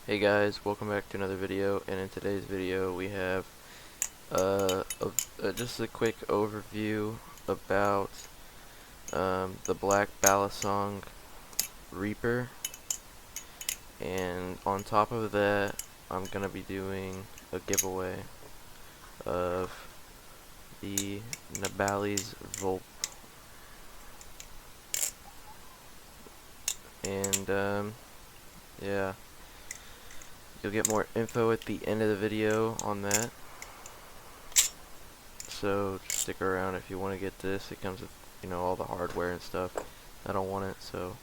Hey guys, welcome back to another video, and in today's video we have just a quick overview about the black Balisong Reaper, and on top of that I'm gonna be doing a giveaway of the nabalis vulp, and yeah, you'll get more info at the end of the video on that. So just stick around if you want to get this. It comes with, all the hardware and stuff. I don't want it, so.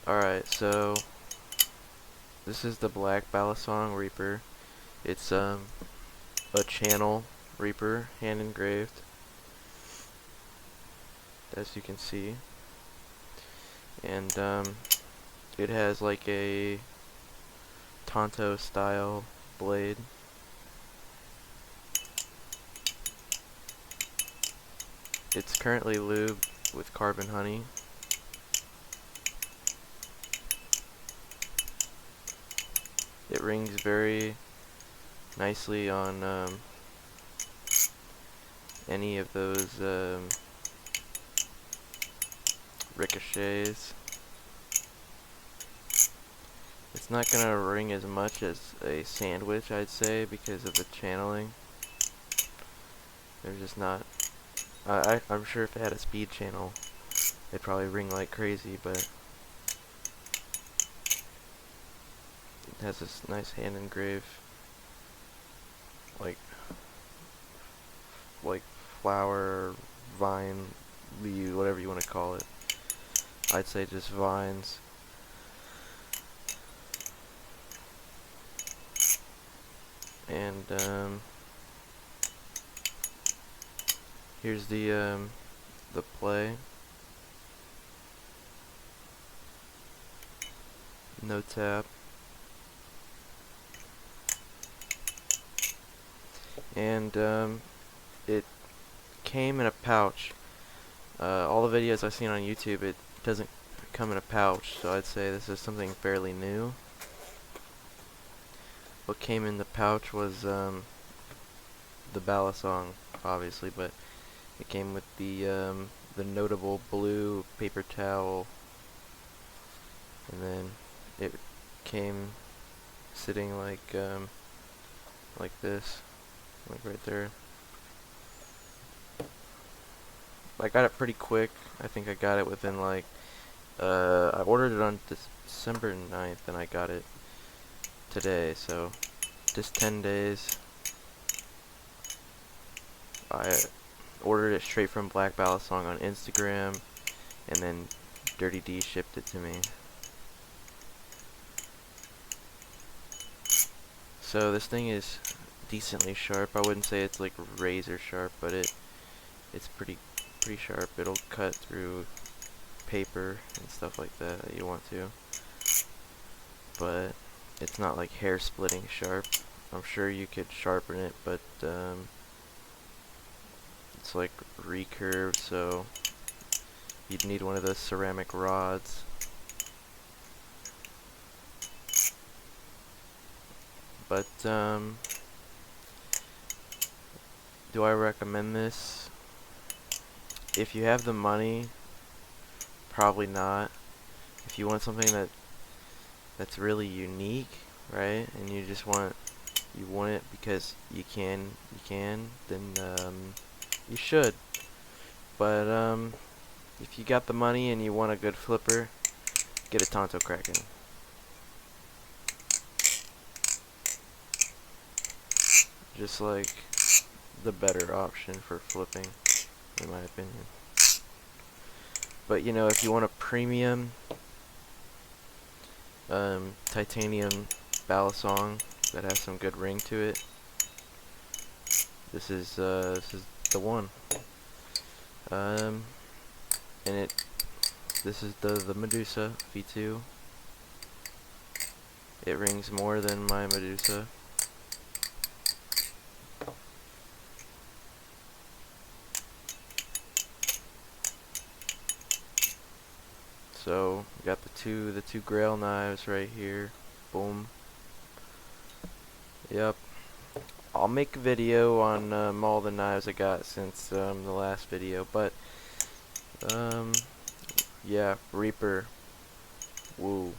Alright, so this is the black Balisong Reaper. It's a channel Reaper, hand engraved, as you can see. And it has like a Tonto style blade. It's currently lubed with carbon honey. It rings very nicely on any of those ricochets. It's not gonna ring as much as a sandwich, I'd say, because of the channeling. There's just not. I'm sure if it had a speed channel, it'd probably ring like crazy, but it has this nice hand engraved, like flower, vine, leaf, whatever you want to call it. I'd say just vines. And here's the play. No tap. And it came in a pouch. All the videos I've seen on YouTube, it doesn't come in a pouch, so I'd say this is something fairly new. What came in the pouch was the Balisong, obviously, but it came with the notable blue paper towel, and then it came sitting like this, like right there. I got it pretty quick. I think I got it within like I ordered it on December 9th and I got it today, so just 10 days. I ordered it straight from Black Balisong on Instagram, and then Dirty D shipped it to me. So this thing is decently sharp. I wouldn't say it's like razor sharp, but it's pretty sharp. It'll cut through paper and stuff like that you want to. But it's not like hair splitting sharp. I'm sure you could sharpen it, but it's like recurved, so you'd need one of those ceramic rods. But do I recommend this? If you have the money, probably not. If you want something that's really unique, right, and you just want it because you can, then you should. But if you got the money and you want a good flipper, get a Tonto Kraken. Just like the better option for flipping, in my opinion. But if you want a premium titanium Balisong that has some good ring to it, this is the one. And this is the Medusa V2. It rings more than my Medusa. So we got the two grail knives right here. Boom. Yep. I'll make a video on all the knives I got since the last video, but yeah, Reaper. Woo.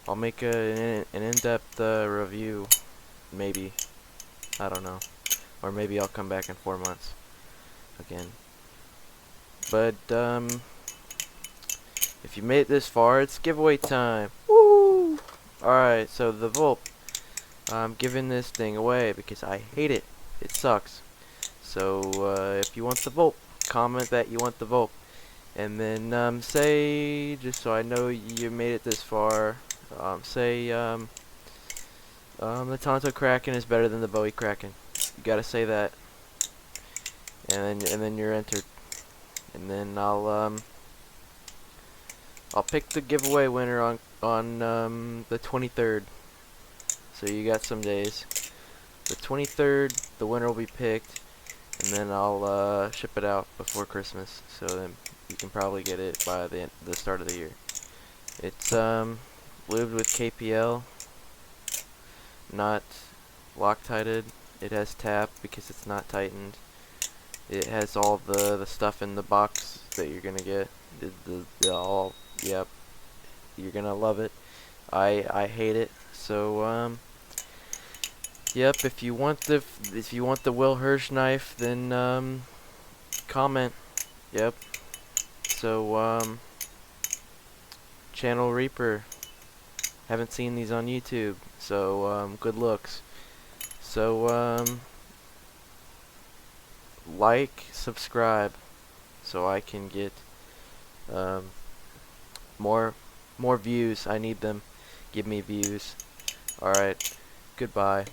I'll make an in-depth review, maybe. I don't know. Or maybe I'll come back in 4 months again. But if you made it this far, it's giveaway time. Woo! Alright, so the Vulp. I'm giving this thing away because I hate it. It sucks. So if you want the Vulp, comment that you want the Vulp. And then say, just so I know you made it this far, say the Tonto Kraken is better than the Bowie Kraken. You gotta say that. And then you're entered. And then I'll pick the giveaway winner on the 23rd. So you got some days. The 23rd, the winner will be picked, and then I'll ship it out before Christmas. So then you can probably get it by the start of the year. It's lubed with KPL, not Loctited. It has tap because it's not tightened. It has all the stuff in the box that you're gonna get. Yep, you're gonna love it. I hate it. So yep. If you want the Will Hirsch knife, then comment. Yep. So Channel Reaper. Haven't seen these on YouTube, so good looks. So like, subscribe, so I can get more views. I need them. Give me views. Alright, goodbye.